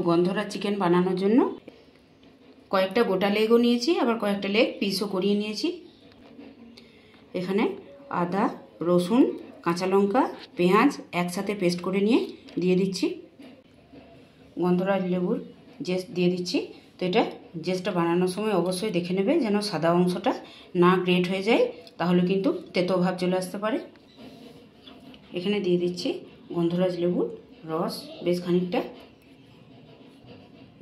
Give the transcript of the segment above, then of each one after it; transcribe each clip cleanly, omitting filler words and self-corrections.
গন্ধরাজ chicken বানানোর জন্য কয়েকটা গোটা লেগও নিয়েছি, আবার কয়েকটা লেগ পিসও করিয়ে নিয়েছি। এখানে আদা, রসুন, কাঁচা লঙ্কা, পেঁয়াজ একসাথে পেস্ট করে নিয়ে দিয়ে দিচ্ছি। গন্ধরাজ লেবুর জেস্ট দিয়ে দিচ্ছি। তো এটা জেস্টটা বানানোর সময় অবশ্যই দেখে নেবে যেন সাদা অংশটা না গ্রেট হয়ে যায়, তাহলে কিন্তু তেতো ভাব চলে আসতে পারে। এখানে দিয়ে দিচ্ছি গন্ধরাজ লেবুর রস বেশ খানিকটা,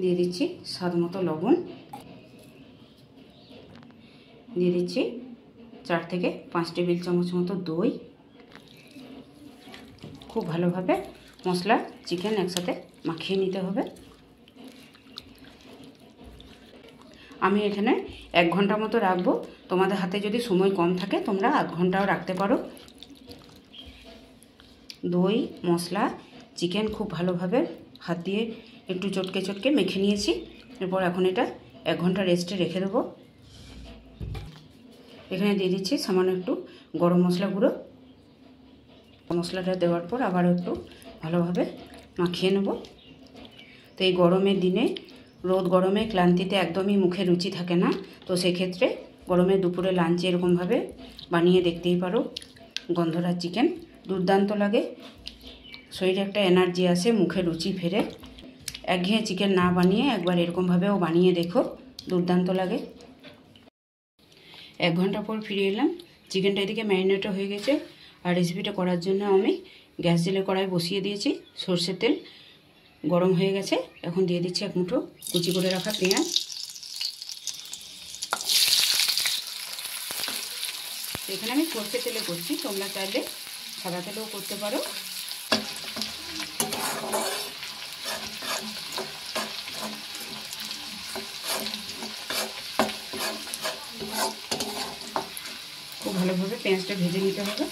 দিয়ে দিচ্ছি স্বাদ মতো লবণ, দিয়ে দিচ্ছি 4 থেকে 5 টেবিল চামচ মতো দই। খুব ভালোভাবে মশলা চিকেন একসাথে মাখিয়ে নিতে হবে। আমি এখানে 1 ঘন্টা মতো রাখবো। তোমাদের হাতে যদি সময় কম থাকে তোমরা আধ ঘন্টাও রাখতে পারো। দই, মশলা, চিকেন খুব ভালোভাবে হাত দিয়ে একটু চটকে চটকে মেখে নিয়েছি। এরপর এখন এটা 1 ঘন্টা রেস্টে রেখে দেবো। এখানে দিয়ে দিচ্ছি সামান্য একটু গরম মশলা গুঁড়ো। মশলাটা দেওয়ার পর আবার একটু ভালোভাবে মাখিয়ে নেব। তো এই গরমের দিনে রোদ গরমে ক্লান্তিতে একদমই মুখে রুচি থাকে না, তো সেক্ষেত্রে গরমে দুপুরে লাঞ্চে এরকমভাবে বানিয়ে দেখতেই পারো। গন্ধরাজ চিকেন দুর্দান্ত লাগে, শরীরে একটা এনার্জি আসে, মুখে রুচি ফেরে। একঘেয়ে চিকেন না বানিয়ে একবার এরকমভাবেও বানিয়ে দেখো, দুর্দান্ত লাগে। 1 ঘন্টা পর ফিরে এলাম। চিকেনটা এদিকে ম্যারিনেটও হয়ে গেছে। আর রেসিপিটা করার জন্য আমি গ্যাস জেলে কড়াই বসিয়ে দিয়েছি। সরষের তেল গরম হয়ে গেছে। এখন দিয়ে দিচ্ছি 1 মুঠো কুচি করে রাখা পেঁয়াজ। এখানে আমি সরষের তেলে করছি, তোমরা চাইলে সাদা তেলেও করতে পারো। খুব ভালোভাবে পেঁয়াজটা ভেজে নিতে হবে।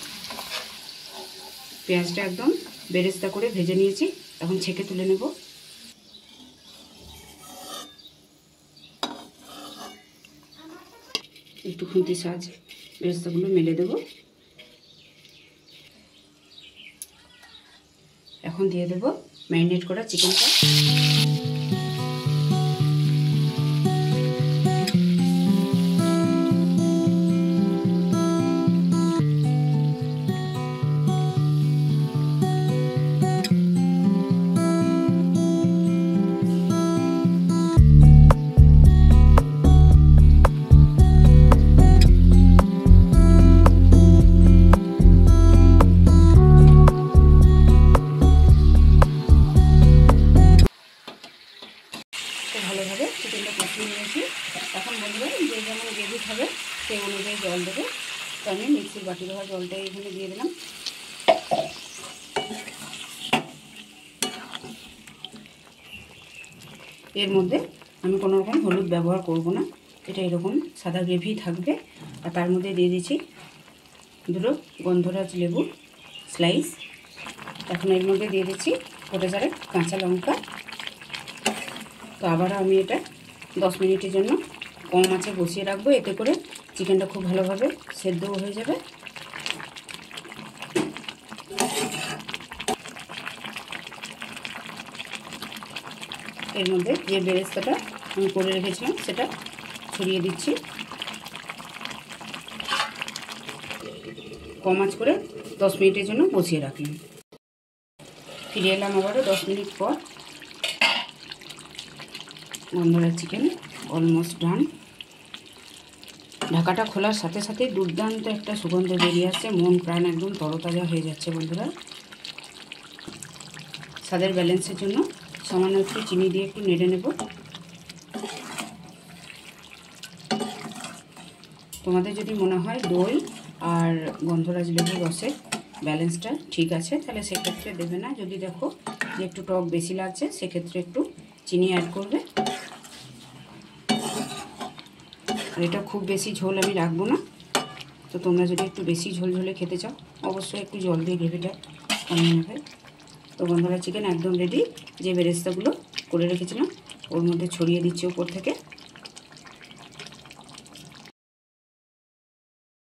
পেঁয়াজটা একদম বেরেস্তা করে ভেজে নিয়েছি, এখন ছেঁকে তুলে নেব। একটু খুন্তির সাহায্যে বেরেস্তাগুলো মেলে দেব। এখন দিয়ে দেব ম্যারিনেট করা চিকেনটা। ভালোভাবে চিকেনটা কষিয়ে নিয়েছি। এখন বন্ধুরা যে যেমন গ্রেভি খাবে সেই অনুযায়ী জল দেবে। তো আমি মিক্সির বাটি ধোয়া জলটাই এখানে দিয়ে দিলাম। এর মধ্যে আমি কোনো রকম হলুদ ব্যবহার করব না, এটা এরকম সাদা গ্রেভি থাকবে। আর তার মধ্যে দিয়ে দিচ্ছি 2 গন্ধরাজ লেবু স্লাইস। এখন এর মধ্যে দিয়ে দিচ্ছি গোটা 4 কাঁচা লঙ্কা। তো আবারও আমি এটা 10 মিনিটের জন্য কম আঁচে বসিয়ে রাখবো, এতে করে চিকেনটা খুব ভালোভাবে সেদ্ধও হয়ে যাবে। এর মধ্যে যে বেরেস্তাটা আমি করে রেখেছিলাম সেটা ছড়িয়ে দিচ্ছি। কম আঁচ করে 10 মিনিটের জন্য বসিয়ে রাখলাম। ফিরে এলাম আবারও 10 মিনিট পর। গন্ধরাজ চিকেন অলমোস্ট ডান। ঢাকাটা খোলার সাথে সাথে দুর্দান্ত একটা সুগন্ধ বেরিয়ে আসছে, মন প্রাণ একদম তরতাজা হয়ে যাচ্ছে বন্ধুরা। স্বাদের ব্যালেন্সের জন্য সামান্য একটু চিনি দিয়ে একটু নেড়ে নেব। তোমাদের যদি মনে হয় দই আর গন্ধরাজ লেবুর রসের ব্যালেন্সটা ঠিক আছে তাহলে সেক্ষেত্রে দেবে না। যদি দেখো যে একটু টক বেশি লাগছে সেক্ষেত্রে একটু চিনি অ্যাড করবে। আর এটা খুব বেশি ঝোল আমি রাখবো না, তো তোমরা যদি একটু বেশি ঝোলঝোলে খেতে চাও অবশ্যই একটু জল দিয়ে গ্রেভিটা কমিয়ে নেবে। তো গন্ধরাজ চিকেন একদম রেডি। যে বেরেস্তাগুলো করে রেখেছিলাম ওর মধ্যে ছড়িয়ে দিচ্ছি উপর থেকে।